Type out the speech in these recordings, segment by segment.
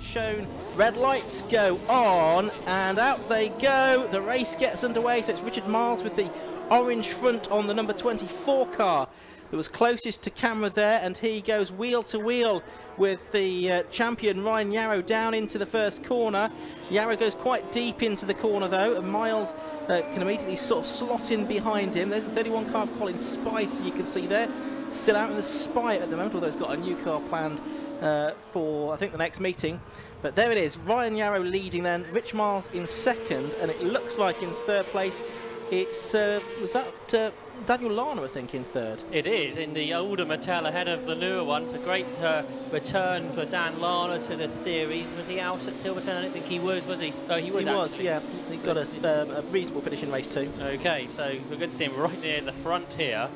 shown. Red lights go on, and out they go. The race gets underway, so it's Richard Miles with the orange front on the number 24 car that was closest to camera there, and he goes wheel to wheel with the champion Ryan Yarrow down into the first corner. Yarrow goes quite deep into the corner though, and Miles can immediately sort of slot in behind him. There's the 31 car of Colin Spicer you can see there, still out in the spite at the moment, although he's got a new car planned for I think the next meeting. But there it is, Ryan Yarrow leading then, Rich Miles in second, and it looks like in third place it's was that Daniel Lana, I think, in third. It is, in the older Mattel ahead of the newer one. It's a great return for Dan Lana to the series. Was he out at Silverstone? I don't think he was he? Oh, he was, yeah. He got a reasonable finish in race 2. Okay, so we're good to see him right in the front here.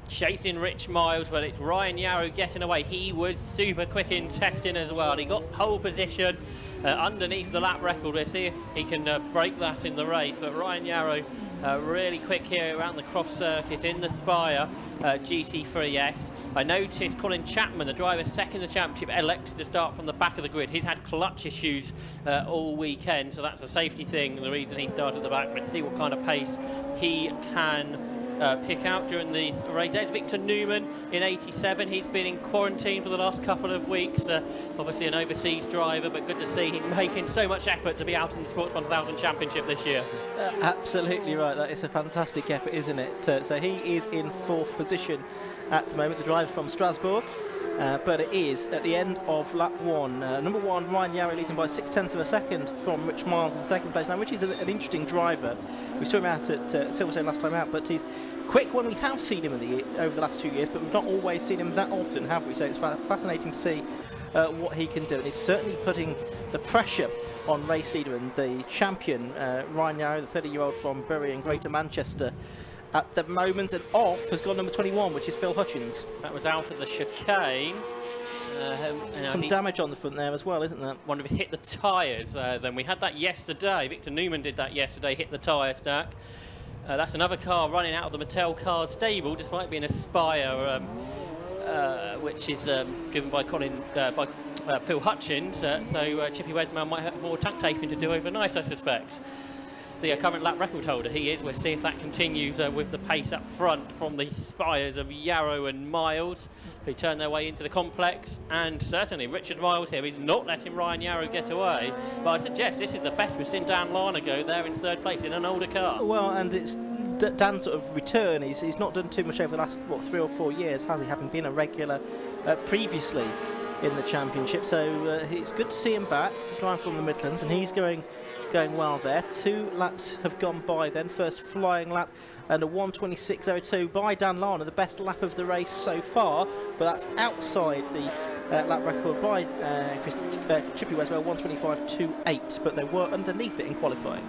Chasing Rich Miles, but it's Ryan Yarrow getting away. He was super quick in testing as well. He got pole position underneath the lap record. We'll see if he can break that in the race. But Ryan Yarrow really quick here around the Croft circuit in the Spire GT3S. I noticed Colin Chapman, the driver second in the championship, elected to start from the back of the grid. He's had clutch issues all weekend, so that's a safety thing, the reason he started at the back. Let's see what kind of pace he can pick out during the race. There's Victor Newman in 87. He's been in quarantine for the last couple of weeks. Obviously an overseas driver, but good to see him making so much effort to be out in the Sports 1000 Championship this year. Absolutely right. That is a fantastic effort, isn't it? So he is in 4th position at the moment, the driver from Strasbourg. But it is at the end of lap 1. Number 1, Ryan Yarrow leading by 0.6 of a second from Rich Miles in second place now, which is an interesting driver. We saw him out at Silverstone last time out, but he's quick when we have seen him over the last few years, but we've not always seen him that often, have we? So it's fascinating to see what he can do. And he's certainly putting the pressure on race leader and the champion, Ryan Yarrow, the 30-year-old from Bury in Greater Manchester. At the moment, and off has gone number 21, which is Phil Hutchins. That was out at the chicane. Some damage on the front there as well, isn't there? Wonder if he's hit the tyres. Then we had that yesterday. Victor Newman did that yesterday, hit the tyre stack. That's another car running out of the Mattel car stable, despite being a Spire, which is driven by Phil Hutchins. So Chippy Wesman might have more tank taping to do overnight, I suspect. The current lap record holder he is. We'll see if that continues with the pace up front from the Spires of Yarrow and Miles, who turn their way into the complex. And certainly Richard Miles here is not letting Ryan Yarrow get away, but I suggest this is the best we've seen Dan Lana go there in 3rd place in an older car. Well, and it's Dan's sort of return. He's not done too much over the last 3 or 4 years, has he, having been a regular previously in the championship. So it's good to see him back, driving from the Midlands, and he's going well there. 2 laps have gone by then. First flying lap and a 1:26.02 by Dan Lana, the best lap of the race so far, but that's outside the lap record by Chippy Weswell, 1:25.28, but they were underneath it in qualifying.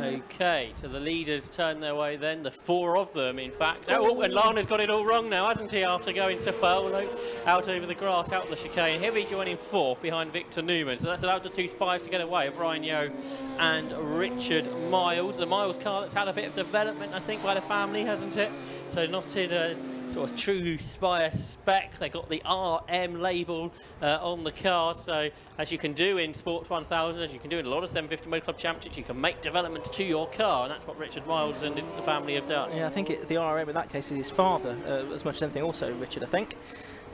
Okay, so the leaders turn their way then, the 4 of them in fact. Oh, and Lana's got it all wrong now, hasn't he, after going so well out over the grass, out the chicane. He'll be joining 4th behind Victor Newman, so that's allowed the 2 Spires to get away of Ryan Yarrow and Richard Miles. The Miles car that's had a bit of development, I think, by the family, hasn't it? So not in a sort of true Spire spec. They got the RM label on the car, so as you can do in Sports 1000, as you can do in a lot of 750 Motor Club Championships, you can make developments to your car, and that's what Richard Miles and the family have done. Yeah, I think the RM in that case is his father, as much as anything, also Richard, I think.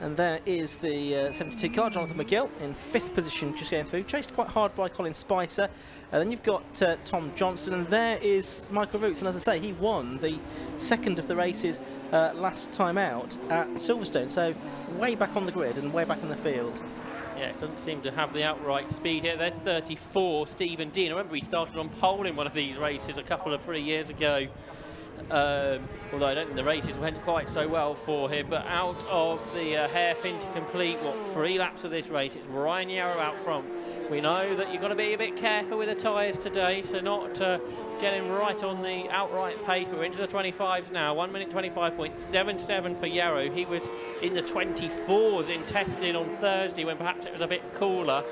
And there is the 72 car, Jonathan McGill, in 5th position, just going through, chased quite hard by Colin Spicer. And then you've got Tom Johnston, and there is Michael Roots. And as I say, he won the 2nd of the races last time out at Silverstone. So way back on the grid and way back in the field. Yeah, it doesn't seem to have the outright speed here. There's 34, Stephen Dean. I remember he started on pole in one of these races a couple of 3 years ago. Although I don't think the races went quite so well for him, but out of the hairpin to complete 3 laps of this race, it's Ryan Yarrow out front. We know that you've got to be a bit careful with the tyres today, so not getting right on the outright pace. We're into the 25s now, 1:25.77 for Yarrow. He was in the 24s in testing on Thursday when perhaps it was a bit cooler.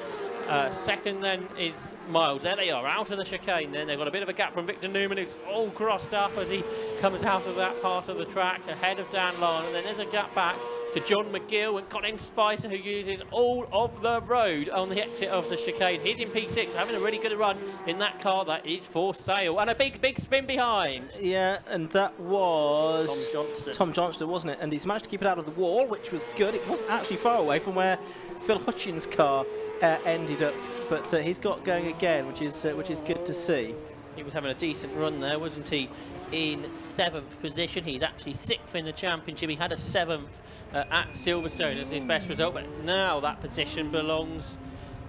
Second then is Miles. There they are, out of the chicane then. They've got a bit of a gap from Victor Newman, who's all crossed up as he comes out of that part of the track, ahead of Dan Lana. And then there's a gap back to John McGill and Colin Spicer, who uses all of the road on the exit of the chicane. He's in P6, having a really good run in that car that is for sale. And a big spin behind. Yeah, and that was Tom Johnston, wasn't it? And he's managed to keep it out of the wall, which was good. It wasn't actually far away from where Phil Hutchins' car ended up, but he's got going again, which is good to see. He was having a decent run there, wasn't he? In 7th position. He's actually 6th in the championship. He had a 7th at Silverstone as his best result, but now that position belongs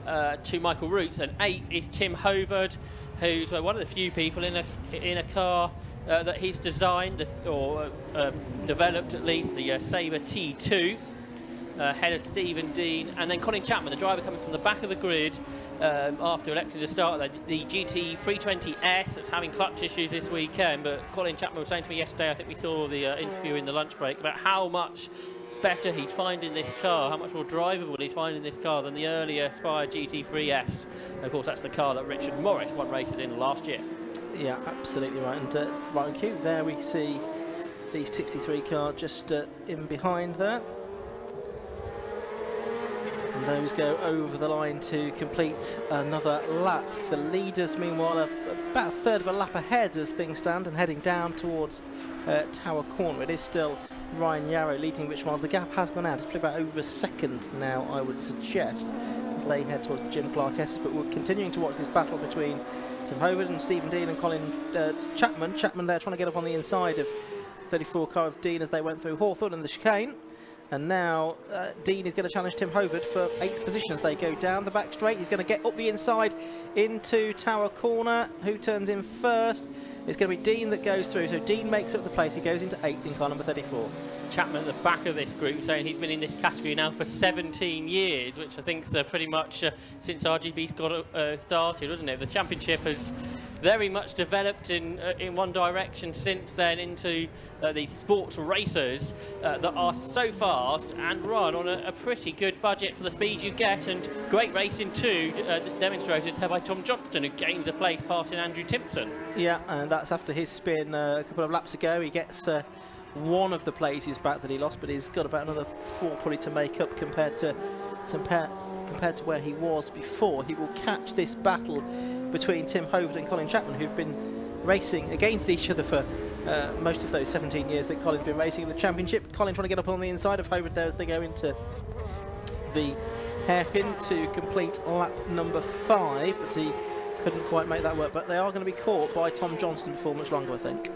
to Michael Roots. And 8th is Tim Hovard, who's one of the few people in a car that he's designed or developed, at least, the Sabre T2. Ahead of Stephen Dean, and then Colin Chapman, the driver coming from the back of the grid after electing to start the GT 320S that's having clutch issues this weekend. But Colin Chapman was saying to me yesterday, I think we saw the interview in the lunch break, about how much better he's finding this car, how much more drivable he's finding this car than the earlier Aspire GT3S. And of course, that's the car that Richard Morris won races in last year. Yeah, absolutely right. And right on cue, there we see the 63 car just in behind there. And those go over the line to complete another lap. The leaders, meanwhile, about a third of a lap ahead as things stand and heading down towards Tower Corner. It is still Ryan Yarrow leading Rich Miles. The gap has gone out. It's probably about over a second now, I would suggest, as they head towards the Jim Clark Esses. But we're continuing to watch this battle between Tim Hovard and Stephen Dean and Colin Chapman. Chapman there trying to get up on the inside of 34 car of Dean as they went through Hawthorne and the chicane. And now Dean is going to challenge Tim Hovard for 8th position as they go down the back straight. He's going to get up the inside into Tower Corner. Who turns in first? It's going to be Dean that goes through. So Dean makes up the place. He goes into 8th in car number 34. Chapman at the back of this group saying he's been in this category now for 17 years, which I think is pretty much since RGB's got started, wasn't it? The championship has very much developed in one direction since then into these sports racers that are so fast and run on a pretty good budget for the speed you get, and great racing too, demonstrated by Tom Johnston, who gains a place passing Andrew Timpson. Yeah, and that's after his spin a couple of laps ago. He gets one of the places back that he lost, but he's got about another 4 probably to make up compared to where he was before. He will catch this battle between Tim Hovard and Colin Chapman, who've been racing against each other for most of those 17 years that Colin's been racing in the championship. Colin trying to get up on the inside of Hovard there as they go into the hairpin to complete lap number 5, but he couldn't quite make that work. But they are going to be caught by Tom Johnston before much longer, I think.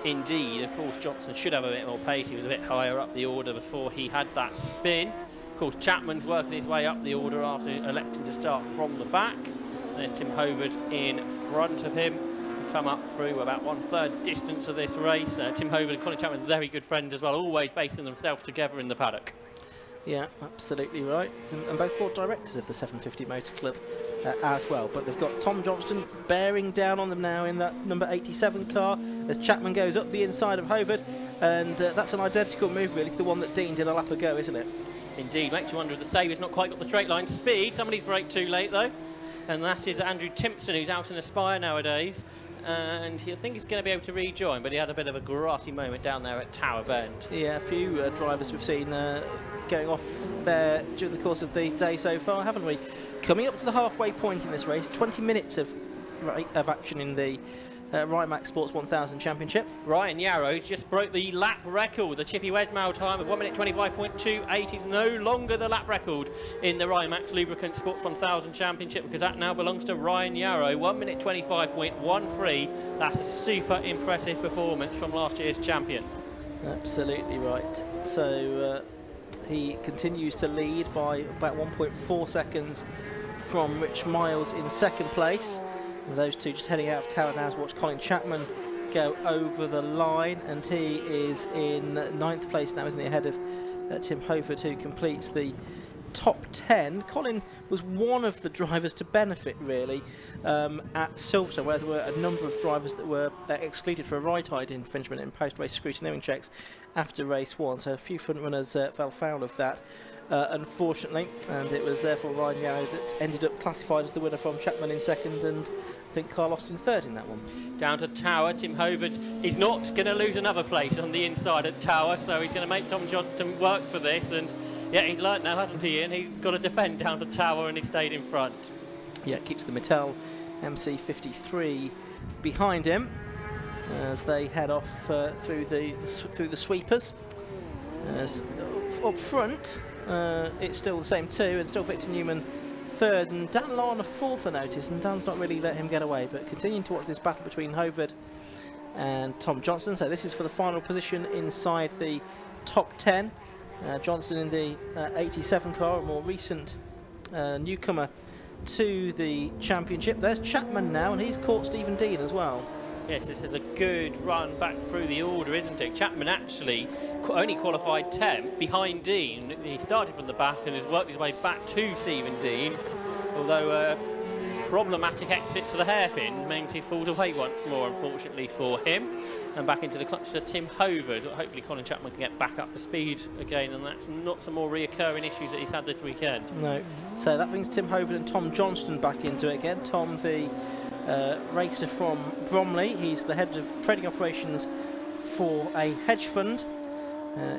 Indeed, of course, Johnson should have a bit more pace. He was a bit higher up the order before he had that spin. Of course, Chapman's working his way up the order after electing to start from the back. There's Tim Hovard in front of him. Come up through about 1/3 distance of this race. Tim Hovard and Colin Chapman, very good friends as well, always basing themselves together in the paddock. Yeah, absolutely right. And both board directors of the 750 Motor Club as well. But they've got Tom Johnston bearing down on them now in that number 87 car as Chapman goes up the inside of Hovard. And that's an identical move, really, to the one that Dean did a lap ago, isn't it? Indeed, makes you wonder if the Sabre's not quite got the straight line speed. Somebody's braked too late, though. And that is Andrew Timpson, who's out in Aspire nowadays. And I think he's going to be able to rejoin, but he had a bit of a grassy moment down there at Tower Bend. Yeah, a few drivers we've seen going off there during the course of the day so far, haven't we? Coming up to the halfway point in this race, 20 minutes of action in the Rymax Sports 1000 Championship. Ryan Yarrow just broke the lap record. The Chippy Wesmale time of 1 minute 25.28 is no longer the lap record in the Rymax Lubricants Sports 1000 Championship, because that now belongs to Ryan Yarrow. 1 minute 25.13. That's a super impressive performance from last year's champion. Absolutely right. So he continues to lead by about 1.4 seconds from Rich Miles in second place. And those two just heading out of Tower now to watch Colin Chapman go over the line, and he is in 9th place now, isn't he, ahead of Tim Hovard, who completes the top 10. Colin was one of the drivers to benefit, really, at Silverstone, where there were a number of drivers that were excluded for a ride-height infringement in post-race scrutineering checks after race 1. So a few front runners fell foul of that, unfortunately, and it was therefore Ryan Yarrow that ended up classified as the winner from Chapman in second, and I think Carl Austin third in that one. Down to Tower. Tim Hovard is not going to lose another place on the inside at Tower, so he's going to make Tom Johnston work for this. And yeah, he's learnt now, hasn't he, Ian? He's got to defend down to Tower, and he stayed in front. Yeah, keeps the Mattel MC53 behind him as they head off through the sweepers. As up front, it's still the same two, and still Victor Newman third, and Dan Larner fourth, I notice, and Dan's not really let him get away, but continuing to watch this battle between Hovard and Tom Johnston. So this is for the final position inside the top 10. Johnston in the 87 car, a more recent newcomer to the championship. There's Chapman now, and he's caught Stephen Dean as well. Yes, this is a good run back through the order, isn't it? Chapman actually only qualified 10th behind Dean. He started from the back and has worked his way back to Stephen Dean, although a problematic exit to the hairpin means he falls away once more, unfortunately for him. And back into the clutch to Tim Hovard. Hopefully Colin Chapman can get back up to speed again, and that's not some more reoccurring issues that he's had this weekend. No. So that brings Tim Hovard and Tom Johnston back into it again. Tom, the racer from Bromley. He's the head of trading operations for a hedge fund.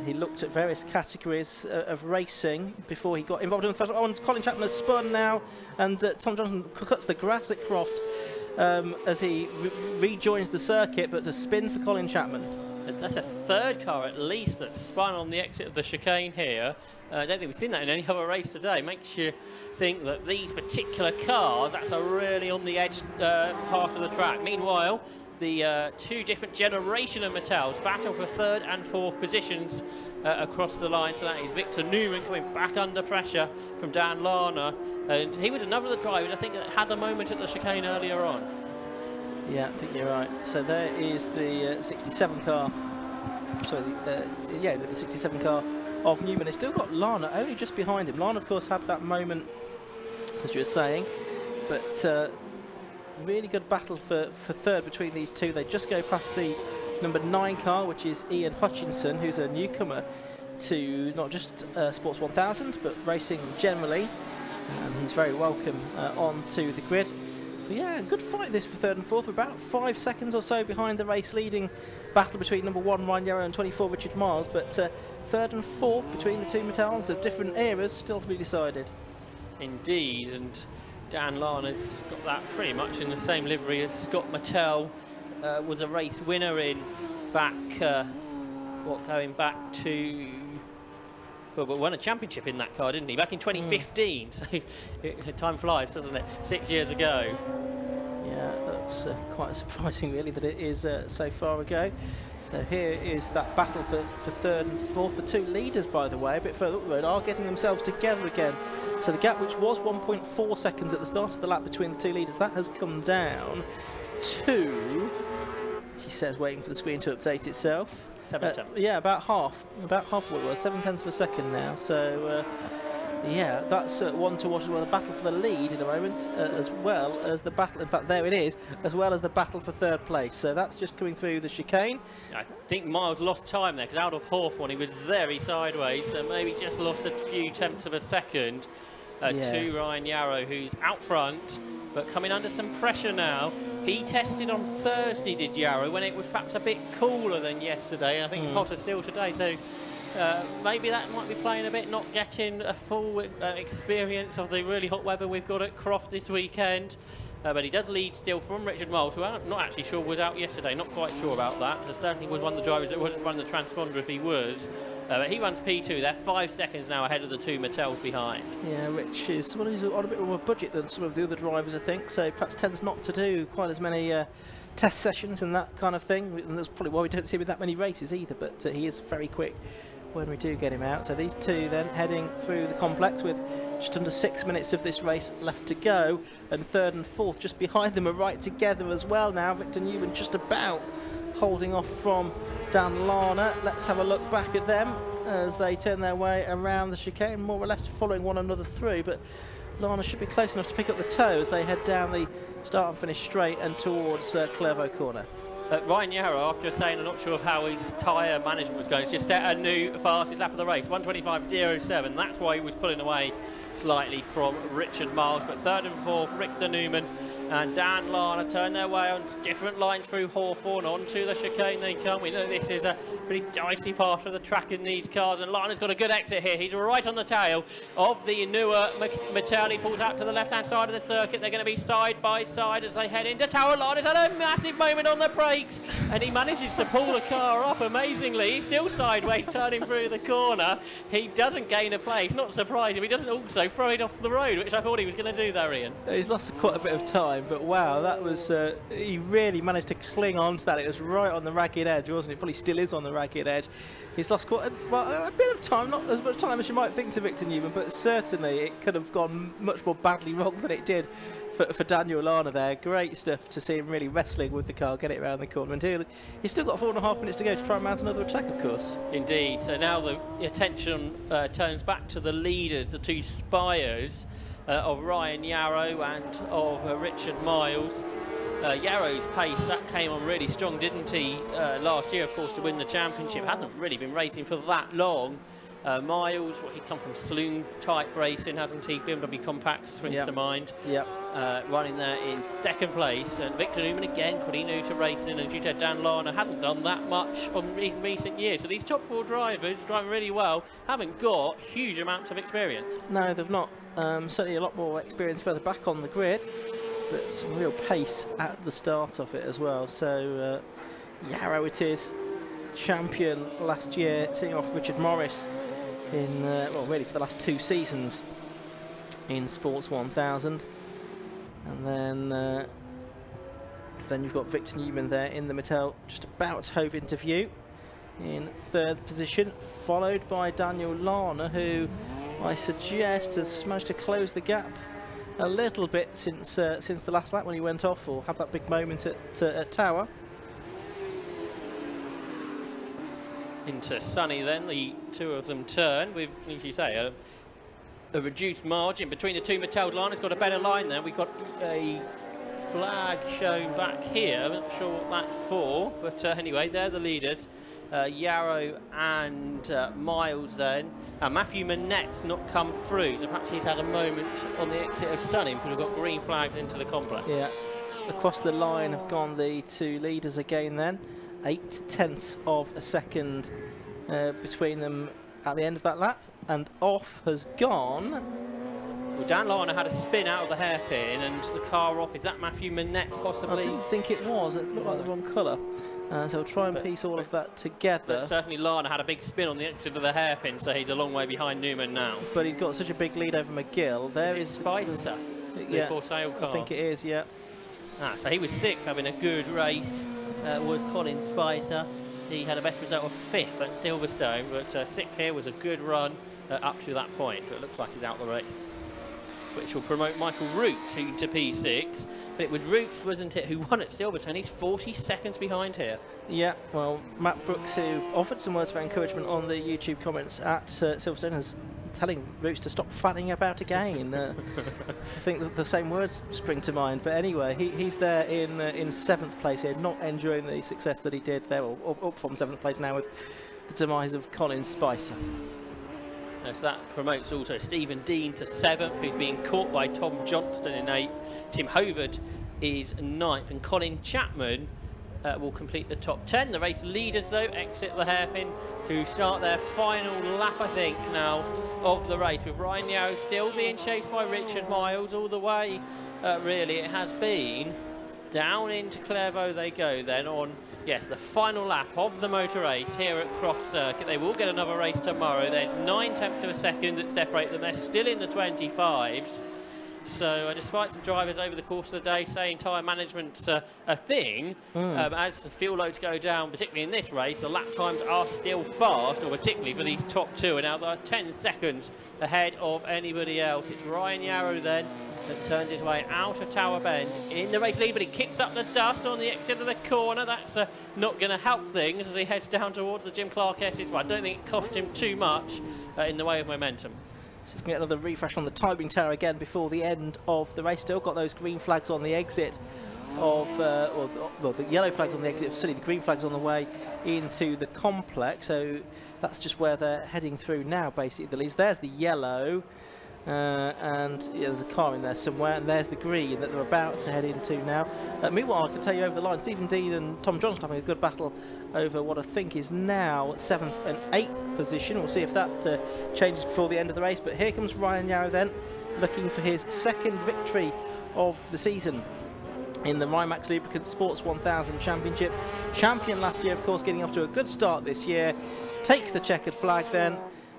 He looked at various categories of racing before he got involved in the first one. Oh, and Colin Chapman has spun now, and Tom Johnston cuts the grass at Croft as he rejoins the circuit, but a spin for Colin Chapman. That's a third car at least that spun on the exit of the chicane here. I don't think we've seen that in any other race today. Makes you think that these particular cars, that's a really on the edge part of the track. Meanwhile, the two different generation of Mattels battle for third and fourth positions across the line. So that is Victor Newman coming back under pressure from Dan Larner, and he was another of the drivers I think that had a moment at the chicane earlier on. Yeah, I think you're right. So there is the 67 car. Sorry, the 67 car of Newman. It's still got Larner only just behind him. Larner, of course, had that moment, as you were saying, but really good battle for third between these two. They just go past the number 9 car, which is Ian Hutchinson, who's a newcomer to not just Sports 1000, but racing generally. And he's very welcome onto the grid. But yeah, good fight this for third and fourth. About 5 seconds or so behind the race-leading battle between number 1 Ryan Yarrow and 24 Richard Miles. But third and fourth between the two Mattels of different eras still to be decided. Indeed, and Dan Larner's got that pretty much in the same livery as Scott Mattel was a race winner in back, going back to, well, won a championship in that car, didn't he? Back in 2015, so time flies, doesn't it? 6 years ago. Yeah, that's quite surprising, really, that it is so far ago. So here is that battle for third and fourth. The two leaders, by the way, a bit further up the road, are getting themselves together again. So the gap, which was 1.4 seconds at the start of the lap between the two leaders, that has come down to, he says, waiting for the screen to update itself. 7 tenths. Yeah, about half of what it was, 7 tenths of a second now. So yeah, that's one to watch as well. The battle for the lead in a moment, as well as the battle, in fact there it is, as well as the battle for third place. So that's just coming through the chicane. I think Miles lost time there, because out of Hawthorne he was very sideways, so maybe just lost a few tenths of a second to Ryan Yarrow, who's out front, but coming under some pressure now. He tested on Thursday, did Yarrow, when it was perhaps a bit cooler than yesterday. I think it's hotter still today, so maybe that might be playing a bit, not getting a full experience of the really hot weather we've got at Croft this weekend. But he does lead still from Richard Miles, who I'm not actually sure was out yesterday, not quite sure about that. There certainly was one of the drivers that wouldn't run the transponder if he was. But he runs P2, they're 5 seconds now ahead of the two Mattels behind. Yeah, Rich is someone who's on a bit more of a budget than some of the other drivers, I think, so perhaps tends not to do quite as many test sessions and that kind of thing. And that's probably why we don't see him with that many races either, but he is very quick when we do get him out. So these two then heading through the complex with just under 6 minutes of this race left to go, and third and fourth just behind them are right together as well now. Victor Newman just about holding off from Dan Larner. Let's have a look back at them as they turn their way around the chicane, more or less following one another through, but Larner should be close enough to pick up the toe as they head down the start and finish straight and towards Clairvaux corner. Ryan Yarrow, after saying I'm not sure of how his tyre management was going, just set a new fastest lap of the race, 1:25.07. That's why he was pulling away slightly from Richard Miles. But third and fourth, Victor Newman and Dan Lana turn their way on different lines through Hawthorne. Onto the chicane they come. We know this is a pretty dicey part of the track in these cars, and Lana's got a good exit here. He's right on the tail of the newer Mattel. He pulls out to the left-hand side of the circuit. They're going to be side by side as they head into Tower. Lana's had a massive moment on the brakes, and he manages to pull the car off amazingly. He's still sideways, turning through the corner. He doesn't gain a place. Not surprising. He doesn't also throw it off the road, which I thought he was going to do there, Ian. He's lost quite a bit of time, but wow, that was he really managed to cling on to that. It was right on the ragged edge, wasn't it? Probably still is on the ragged edge. He's lost quite a bit of time, not as much time as you might think to Victor Newman, but certainly it could have gone much more badly wrong than it did for Daniel Lana there. Great stuff to see him really wrestling with the car, get it around the corner, and he's still got 4.5 minutes to go to try and mount another attack, of course. Indeed. So now the attention turns back to the leaders, the two spires of Ryan Yarrow and of Richard Miles. Yarrow's pace, that came on really strong, didn't he, last year, of course, to win the championship. Hasn't really been racing for that long. Miles, he's come from saloon-type racing, hasn't he? BMW Compact springs to mind. Yep. Running there in second place. And Victor Newman, again, pretty new to racing. And as you said, Dan Lana hasn't done that much in recent years. So these top four drivers, driving really well, haven't got huge amounts of experience. No, they've not. Certainly a lot more experience further back on the grid, but some real pace at the start of it as well. So Yarrow it is, champion last year, seeing off Richard Morris in, well, really for the last 2 seasons in Sports 1000. And then you've got Victor Newman there in the Mattel, just about hove into view in 3rd position, followed by Daniel Lana, who I suggest has managed to close the gap a little bit since the last lap when he went off, or had that big moment at Tower. Into Sunny then, the two of them turn with, as you say, a reduced margin between the two. Mattel Lana's got a better line there. We've got a flag shown back here. I'm not sure what that's for, but anyway, they're the leaders. Yarrow and Miles then. Matthew Manette's not come through, so perhaps he's had a moment on the exit of Sunny because we've got green flags into the complex. Yeah, across the line have gone the two leaders again then. 0.8 of a second between them at the end of that lap, and off has gone. Well, Dan Lana had a spin out of the hairpin and the car off. Is that Matthew Manette possibly? I didn't think it was. It looked like the wrong colour. So we'll try and piece all of that together. But certainly Lana had a big spin on the exit of the hairpin, so he's a long way behind Newman now. But he's got such a big lead over McGill. There is Spicer, yeah, the for sale car. I think it is, yeah. So he was 6th, having a good race. Was Colin Spicer. He had a best result of 5th at Silverstone, but 6th here was a good run up to that point. But it looks like he's out the race, which will promote Michael Roots to P6. But it was Roots, wasn't it, who won at Silverstone? He's 40 seconds behind here. Yeah, well, Matt Brooks, who offered some words of encouragement on the YouTube comments at Silverstone, is telling Roots to stop fanning about again. I think the same words spring to mind. But anyway, he's there in 7th place here, not enjoying the success that he did there, up from 7th place now with the demise of Colin Spicer. So that promotes also Stephen Dean to 7th, who's being caught by Tom Johnston in 8th. Tim Hovard is 9th, and Colin Chapman will complete the top 10. The race leaders, though, exit the hairpin to start their final lap, I think, now of the race, with Ryan Yarrow still being chased by Richard Miles all the way. Really, it has been down into Clairvaux they go then on, yes, the final lap of the motor race here at Croft Circuit. They will get another race tomorrow. There's 9/10 of a second that separate them. They're still in the 25s. So despite some drivers over the course of the day saying tyre management's a thing, as the fuel loads go down, particularly in this race, the lap times are still fast, or particularly for these top two, and now they're 10 seconds ahead of anybody else. It's Ryan Yarrow then that turns his way out of Tower Bend in the race lead, but he kicks up the dust on the exit of the corner. That's not going to help things as he heads down towards the Jim Clark S's. But I don't think it cost him too much in the way of momentum. So we can get another refresh on the timing tower again before the end of the race. Still got those green flags on the exit of, well, the yellow flags on the exit of City, the green flags on the way into the complex. So that's just where they're heading through now, basically, the leads. There's the yellow. And yeah, there's a car in there somewhere, and there's the green that they're about to head into now. Meanwhile, I can tell you over the line, Stephen Dean and Tom Johnson having a good battle over what I think is now 7th and 8th position. We'll see if that changes before the end of the race. But here comes Ryan Yarrow then, looking for his second victory of the season in the Rymax Lubricants Sports 1000 Championship. Champion last year, of course, getting off to a good start this year. Takes the checkered flag then.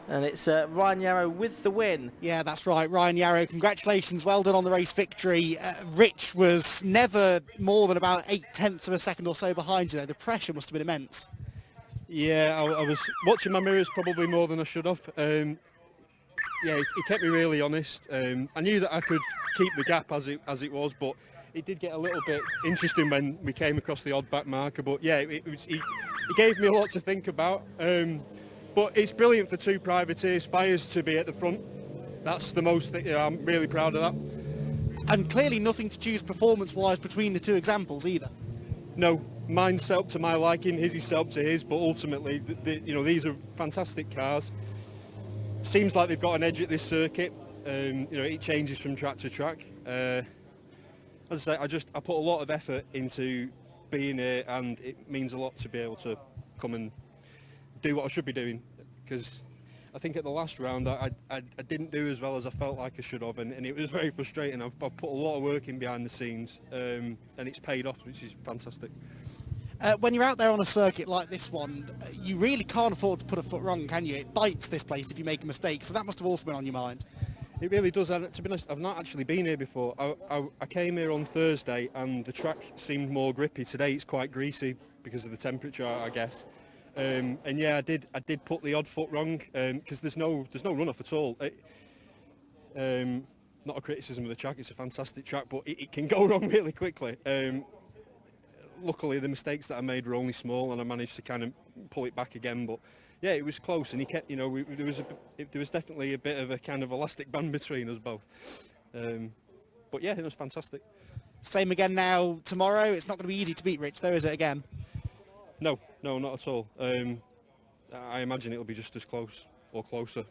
And it's Ryan Yarrow with the win. Yeah, that's right, Ryan Yarrow. Congratulations, well done on the race victory. Rich was never more than about 0.8 of a second or so behind you, though. The pressure must have been immense. Yeah, I was watching my mirrors probably more than I should have. Yeah, he kept me really honest. I knew that I could keep the gap as it was, but it did get a little bit interesting when we came across the odd back marker. But yeah, he gave me a lot to think about. But it's brilliant for two privateer Spires to be at the front. That's the most thing, I'm really proud of that. And clearly nothing to choose performance-wise between the two examples either. No, mine's set up to my liking, his is set up to his, but ultimately, these are fantastic cars. Seems like they've got an edge at this circuit. It changes from track to track. As I say, I put a lot of effort into being here, and it means a lot to be able to come and do what I should be doing, because I think at the last round I didn't do as well as I felt like I should have, and it was very frustrating. I've put a lot of work in behind the scenes, and it's paid off, which is fantastic. When you're out there on a circuit like this one, you really can't afford to put a foot wrong, can you? It bites this place if you make a mistake, so that must have also been on your mind. It really does, and to be honest, I've not actually been here before. I came here on Thursday and the track seemed more grippy. Today it's quite greasy because of the temperature, I guess. And yeah, I did put the odd foot wrong, because there's no runoff at all. Not a criticism of the track, it's a fantastic track, but it can go wrong really quickly. Luckily the mistakes that I made were only small, and I managed to kind of pull it back again. But yeah, it was close, and he kept, there was definitely a bit of a kind of elastic band between us both. But yeah, it was fantastic. Same again now tomorrow. It's not going to be easy to beat Rich, though, is it, again? No, not at all. I imagine it'll be just as close or closer.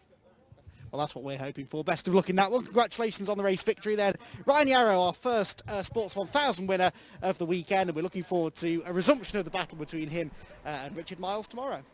Well, that's what we're hoping for. Best of luck in that one. Congratulations on the race victory then. Ryan Yarrow, our first Sports 1000 winner of the weekend, and we're looking forward to a resumption of the battle between him and Richard Miles tomorrow.